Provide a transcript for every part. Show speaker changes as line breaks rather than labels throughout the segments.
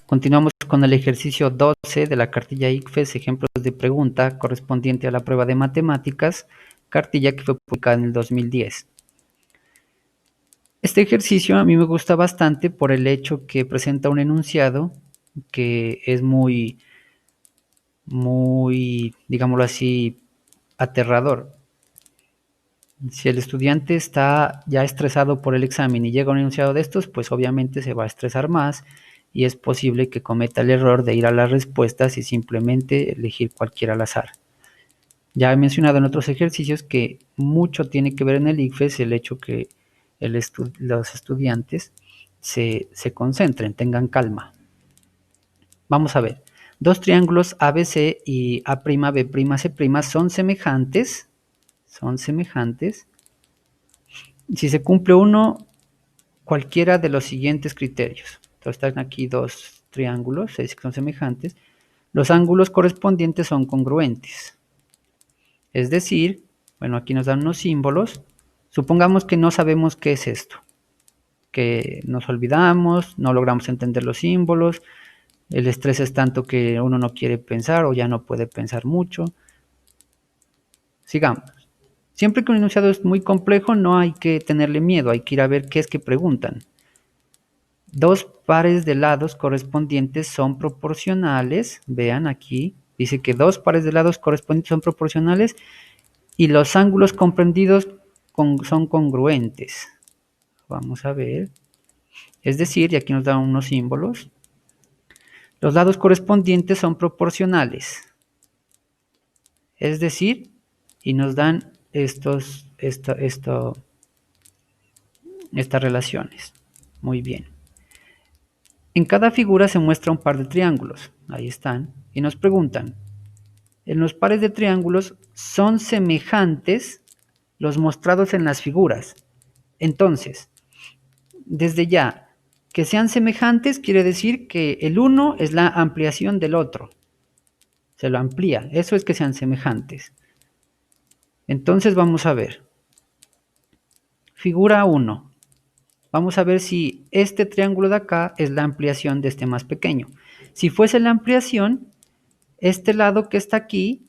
Continuamos con el ejercicio 12 de la cartilla ICFES, ejemplos de pregunta correspondiente a la prueba de matemáticas, cartilla que fue publicada en el 2010. Este ejercicio a mí me gusta bastante por el hecho que presenta un enunciado que es muy, digámoslo así, aterrador. Si el estudiante está ya estresado por el examen y llega a un enunciado de estos, pues obviamente se va a estresar más y es posible que cometa el error de ir a las respuestas y simplemente elegir cualquiera al azar. Ya he mencionado en otros ejercicios que mucho tiene que ver en el ICFES el hecho que los estudiantes se concentren, tengan calma. Vamos a ver, dos triángulos ABC y A'B'C' son semejantes. Si se cumple cualquiera de los siguientes criterios. Entonces están aquí dos triángulos, que son semejantes. Los ángulos correspondientes son congruentes. Es decir, bueno, aquí nos dan unos símbolos. Supongamos que no sabemos qué es esto, que nos olvidamos, no logramos entender los símbolos, el estrés es tanto que uno no quiere pensar o ya no puede pensar mucho. Sigamos. Siempre que un enunciado es muy complejo, no hay que tenerle miedo, hay que ir a ver qué es que preguntan. Dos pares de lados correspondientes son proporcionales. Vean aquí, dice que dos pares de lados correspondientes son proporcionales y los ángulos comprendidos son congruentes. Vamos a ver. Es decir, y aquí nos dan unos símbolos. Los lados correspondientes son proporcionales. Es decir, y nos dan estas relaciones. Muy bien. En cada figura se muestra un par de triángulos. Ahí están. Y nos preguntan, en los pares de triángulos son semejantes los mostrados en las figuras. Entonces, desde ya, que sean semejantes quiere decir que el uno es la ampliación del otro. Se lo amplía. Eso es que sean semejantes. Entonces vamos a ver. Figura 1. Vamos a ver si este triángulo de acá es la ampliación de este más pequeño. Si fuese la ampliación, este lado que está aquí,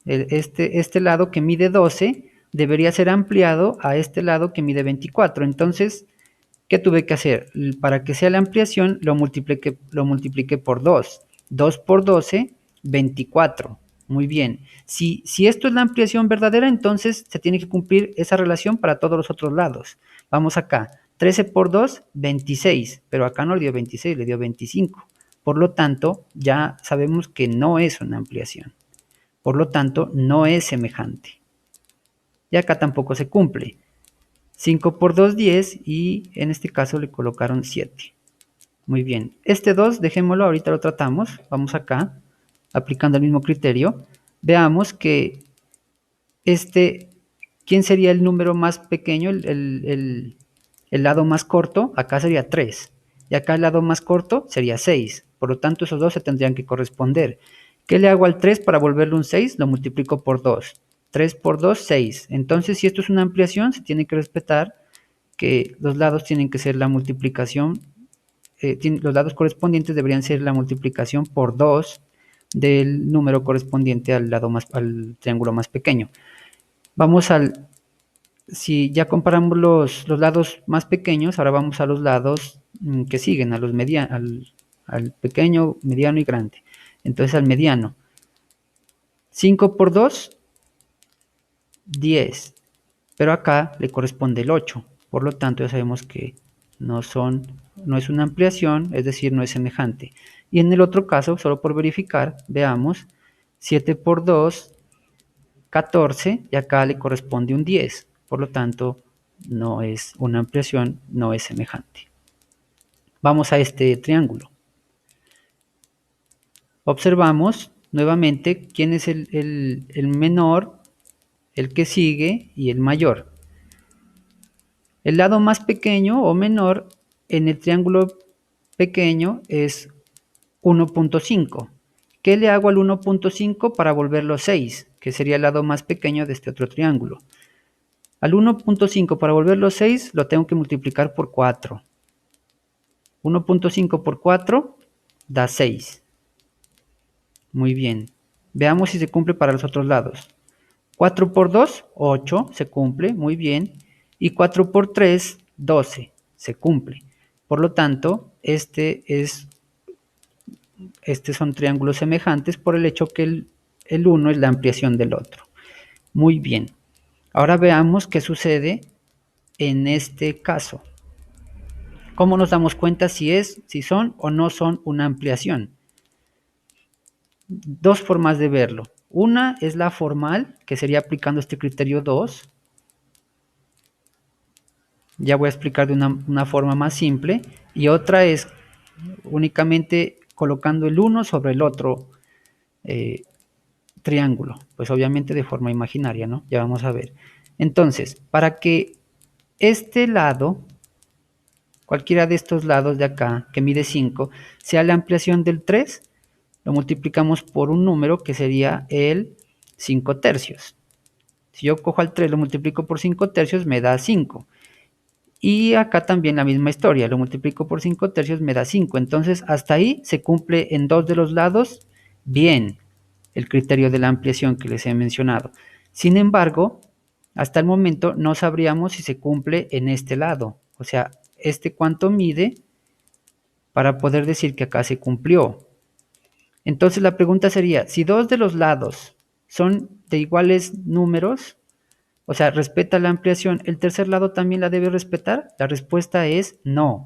este lado que mide 12, debería ser ampliado a este lado que mide 24. Entonces, ¿qué tuve que hacer? Para que sea la ampliación, lo multipliqué por 2. 2 por 12, 24. Muy bien. Si esto es la ampliación verdadera, entonces se tiene que cumplir esa relación para todos los otros lados. Vamos acá. 13 por 2, 26. Pero acá no le dio 26, le dio 25. Por lo tanto, ya sabemos que no es una ampliación. Por lo tanto, no es semejante. Y acá tampoco se cumple. 5 por 2, 10 y en este caso le colocaron 7. Muy bien. Este 2, dejémoslo, ahorita lo tratamos. Vamos acá, aplicando el mismo criterio. Veamos que ¿quién sería el número más pequeño? El lado más corto, acá sería 3. Y acá el lado más corto sería 6. Por lo tanto, esos dos se tendrían que corresponder. ¿Qué le hago al 3 para volverlo un 6? Lo multiplico por 2. 3 por 2, 6. Entonces, si esto es una ampliación, se tiene que respetar que los lados tienen que ser la multiplicación, los lados correspondientes deberían ser la multiplicación por 2 del número correspondiente al triángulo más pequeño. Vamos si ya comparamos los lados más pequeños, ahora vamos a los lados que siguen, al pequeño, mediano y grande. Entonces al mediano. 5 por 2, 10. Pero acá le corresponde el 8. Por lo tanto, ya sabemos que no es una ampliación, es decir, no es semejante. Y en el otro caso, solo por verificar, veamos, 7 por 2, 14, y acá le corresponde un 10. Por lo tanto, no es una ampliación, no es semejante. Vamos a este triángulo. Observamos nuevamente quién es el menor, el que sigue y el mayor. El lado más pequeño o menor en el triángulo pequeño es 1.5. ¿Qué le hago al 1.5 para volverlo 6? Que sería el lado más pequeño de este otro triángulo. Al 1.5 para volverlo 6 lo tengo que multiplicar por 4. 1.5 por 4 da 6. Muy bien. Veamos si se cumple para los otros lados. 4 por 2, 8, se cumple, muy bien. Y 4 por 3, 12, se cumple. Por lo tanto, estos son triángulos semejantes por el hecho que el uno es la ampliación del otro. Muy bien. Ahora veamos qué sucede en este caso. ¿Cómo nos damos cuenta si son o no son una ampliación? Dos formas de verlo. Una es la formal, que sería aplicando este criterio 2. Ya voy a explicar de una forma más simple. Y otra es únicamente colocando el uno sobre el otro triángulo. Pues obviamente de forma imaginaria, ¿no? Ya vamos a ver. Entonces, para que este lado, cualquiera de estos lados de acá, que mide 5, sea la ampliación del 3, lo multiplicamos por un número que sería el 5 tercios. Si yo cojo al 3, lo multiplico por 5 tercios, me da 5. Y acá también la misma historia, lo multiplico por 5 tercios, me da 5. Entonces, hasta ahí se cumple en dos de los lados bien el criterio de la ampliación que les he mencionado. Sin embargo, hasta el momento no sabríamos si se cumple en este lado. O sea, cuánto mide para poder decir que acá se cumplió. Entonces la pregunta sería, si dos de los lados son de iguales números, o sea, respeta la ampliación, ¿el tercer lado también la debe respetar? La respuesta es no.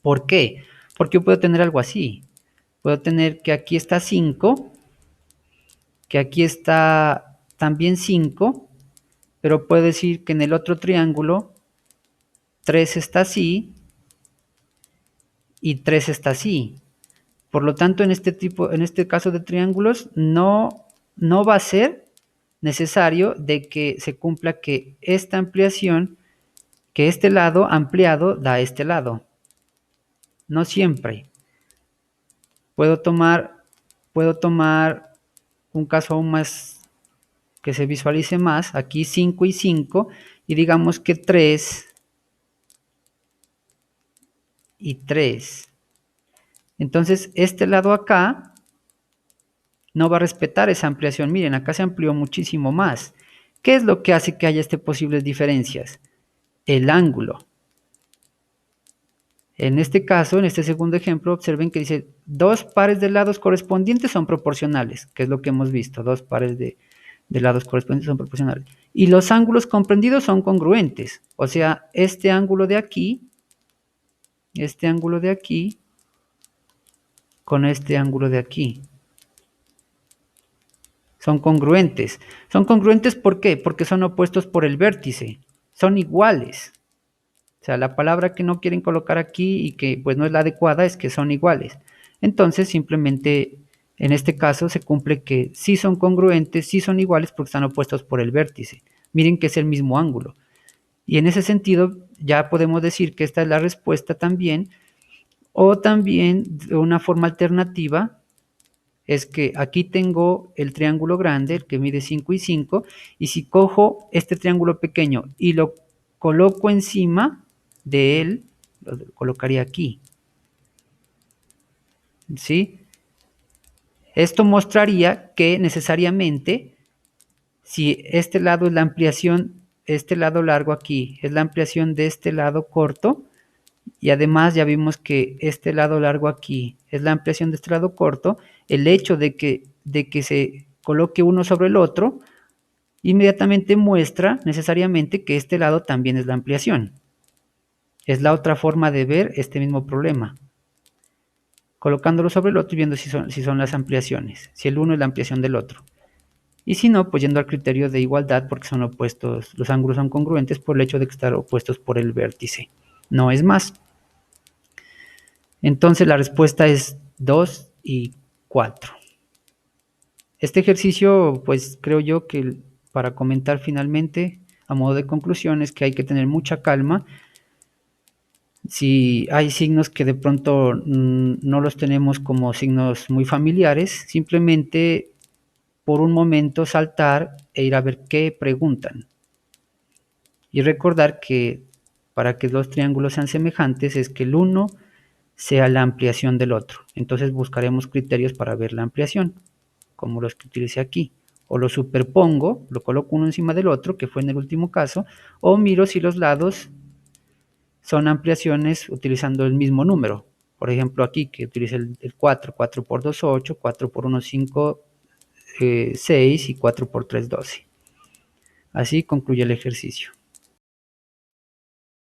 ¿Por qué? Porque yo puedo tener algo así. Puedo tener que aquí está 5, que aquí está también 5, pero puedo decir que en el otro triángulo 3 está así y 3 está así. Por lo tanto, en este caso de triángulos, no va a ser necesario de que se cumpla que esta ampliación, que este lado ampliado da a este lado. No siempre. Puedo tomar un caso aún más que se visualice más, aquí 5 y 5, y digamos que 3 y 3. Entonces, este lado acá no va a respetar esa ampliación. Miren, acá se amplió muchísimo más. ¿Qué es lo que hace que haya posibles diferencias? El ángulo. En este caso, en este segundo ejemplo, observen que dice dos pares de lados correspondientes son proporcionales, que es lo que hemos visto, dos pares de lados correspondientes son proporcionales. Y los ángulos comprendidos son congruentes, o sea, este ángulo de aquí con este ángulo de aquí. Son congruentes. ¿Son congruentes por qué? Porque son opuestos por el vértice. Son iguales. O sea, la palabra que no quieren colocar aquí y que pues no es la adecuada es que son iguales. Entonces, simplemente en este caso se cumple que sí son congruentes, sí son iguales porque están opuestos por el vértice. Miren que es el mismo ángulo. Y en ese sentido ya podemos decir que esta es la respuesta también. O también de una forma alternativa es que aquí tengo el triángulo grande, el que mide 5 y 5, y si cojo este triángulo pequeño y lo coloco encima de él, lo colocaría aquí. ¿Sí? Esto mostraría que necesariamente, si este lado es la ampliación, este lado largo aquí es la ampliación de este lado corto, y además ya vimos que este lado largo aquí es la ampliación de este lado corto, el hecho de que se coloque uno sobre el otro, inmediatamente muestra necesariamente que este lado también es la ampliación. Es la otra forma de ver este mismo problema. Colocándolo sobre el otro y viendo si son las ampliaciones, si el uno es la ampliación del otro. Y si no, pues yendo al criterio de igualdad porque son opuestos, los ángulos son congruentes por el hecho de que están opuestos por el vértice. No es más. Entonces la respuesta es 2 y 4. Este ejercicio, pues creo yo que para comentar finalmente, a modo de conclusión, es que hay que tener mucha calma. Si hay signos que de pronto no los tenemos como signos muy familiares, simplemente por un momento saltar e ir a ver qué preguntan. Y recordar que para que los triángulos sean semejantes es que el uno sea la ampliación del otro. Entonces buscaremos criterios para ver la ampliación, como los que utilicé aquí. O lo superpongo, lo coloco uno encima del otro, que fue en el último caso, o miro si los lados son ampliaciones utilizando el mismo número. Por ejemplo, aquí que utilice el 4, 4 por 2, 8, 4 por 1, 5, 6 y 4 por 3, 12. Así concluye el ejercicio.